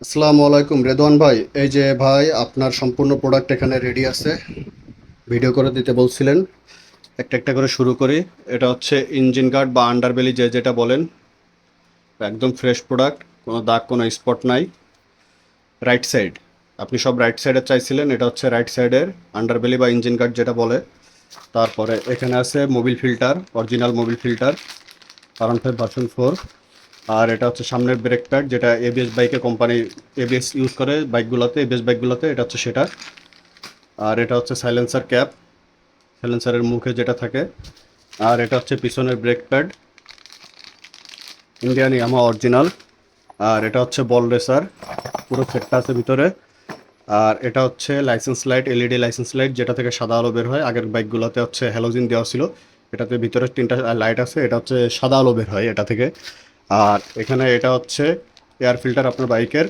আসসালামু আলাইকুম রেদওয়ান ভাই। এই যে ভাই আপনার সম্পূর্ণ প্রোডাক্ট এখানে রেডি আছে, ভিডিও করে দিতে বলছিলেন। একটা একটা করে শুরু করি। এটা হচ্ছে ইঞ্জিন গার্ড বা আন্ডারবেলি যে যেটা বলেন, একদম ফ্রেশ প্রোডাক্ট, কোনো দাগ কোনো স্পট নাই। রাইট সাইড, আপনি সব রাইট সাইডে চাইছিলেন, এটা হচ্ছে রাইট সাইডের আন্ডারবেলি বা ইঞ্জিন গার্ড যেটা বলে। তারপরে এখানে আছে Mobil filter, original Mobil filter R15 version 4। আর এটা হচ্ছে সামনের ব্রেক প্যাড, যেটা এবিএস বাইকে কোম্পানি এবিএস ইউজ করে বাইকগুলোতে, এবিএস বাইকগুলোতে এটা হচ্ছে সেটা। আর এটা হচ্ছে সাইলেন্সার ক্যাপ, সাইলেন্সারের মুখে যেটা থাকে। আর এটা হচ্ছে পিছনের break pad, Indian Yamaha original. আর এটা হচ্ছে বল রেসার, পুরো সেটটা আছে ভিতরে। আর এটা হচ্ছে licence light, LED licence light, যেটা থেকে সাদা আলো বের হয়। আগের বাইকগুলোতে হচ্ছে হ্যালোজিন দেওয়া ছিল, এটাতে ভিতরে 3টা লাইট আছে, এটা হচ্ছে সাদা আলো বের হয় এটা থেকে। আর এখানে এটা হচ্ছে এয়ার ফিল্টার আপনার বাইকের।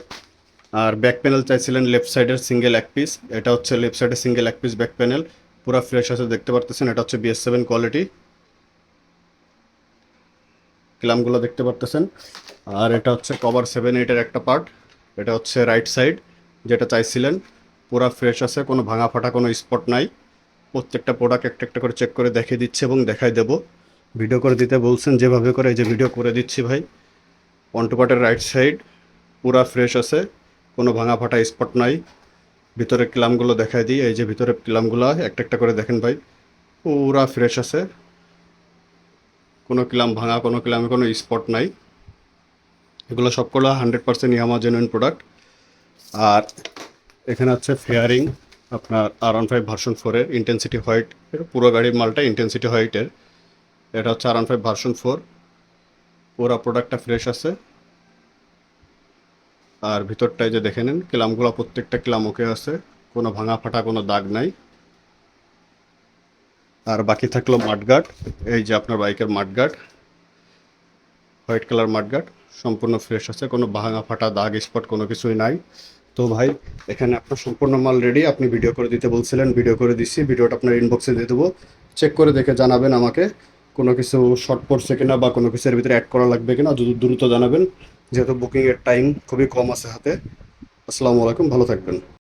আর ব্যাক প্যানেল চাইছিলেন লেফট সাইডের সিঙ্গেল এক পিস, এটা হচ্ছে লেফট সাইডের সিঙ্গেল এক পিস ব্যাক প্যানেল, পুরো ফ্রেশ আছে দেখতে পারতেছেন। এটা হচ্ছে BS7 কোয়ালিটি, ক্লামগুলো দেখতে পারতেছেন। আর এটা হচ্ছে কভার 7-8-এর একটা পার্ট, এটা হচ্ছে রাইট সাইড যেটা চাইছিলেন, পুরো ফ্রেশ আছে, কোনো ভাঙা ফাটা কোনো স্পট নাই। প্রত্যেকটা প্রোডাক্ট একটা একটা করে চেক করে দেখিয়ে দিচ্ছে এবং দেখাই দেব। ভিডিও করে দিতে বলছেন যেভাবে করে, এই যে ভিডিও করে দিচ্ছি ভাই। পন্টু পার্টের রাইট সাইড পুরা ফ্রেশ আছে, কোনো ভাঙা ফাটা স্পট নাই। ভিতরে ক্লামগুলো দেখাই দিই, এই যে ভিতরে ক্লামগুলো একটা একটা করে দেখেন ভাই, পুরা ফ্রেশ আছে, কোনো ক্লাম ভাঙা, কোনো ক্লামে কোনো স্পট নাই। এগুলো সবগুলো 100% ইয়ামা জেনুইন প্রোডাক্ট। আর এখানে হচ্ছে ফেয়ারিং আপনার R15 ভার্সন 4-এর ইন্টেন্সিটি হোয়াইট, পুরো গাড়ির মালটা ইন্টেন্সিটি হোয়াইটের। এটা হচ্ছে R15 ভার্সন 4, পুরো প্রোডাক্টটা ফ্রেশ আছে। আর ভিতরটায় যে দেখে নেন, ক্লামগুলো প্রত্যেকটা ক্লাম ওকে আছে, কোনো ভাঙা ফাটা কোনো দাগ নাই। আর বাকি থাকলো মাডগার্ড, এই যে আপনার বাইকের মাডগার্ড, হোয়াইট কালার মাডগার্ড, সম্পূর্ণ ফ্রেশ আছে, কোনো ভাঙা ফাটা দাগ স্পট কোনো কিছুই নাই। তো ভাই এখানে আপনার সম্পূর্ণ মাল রেডি, আপনি ভিডিও করে দিতে বলছিলেন, ভিডিও করে দিচ্ছি। ভিডিওটা আপনার ইনবক্সে দিয়ে দেবো, চেক করে দেখে জানাবেন আমাকে কোনো কিছু শর্ট পড়ছে কিনা বা কোনো কিছুর ভিতরে অ্যাড করা লাগবে কিনা, যদি দ্রুত জানাবেন, যেহেতু বুকিংয়ের টাইম খুবই কম আছে হাতে। আসসালামু আলাইকুম, ভালো থাকবেন।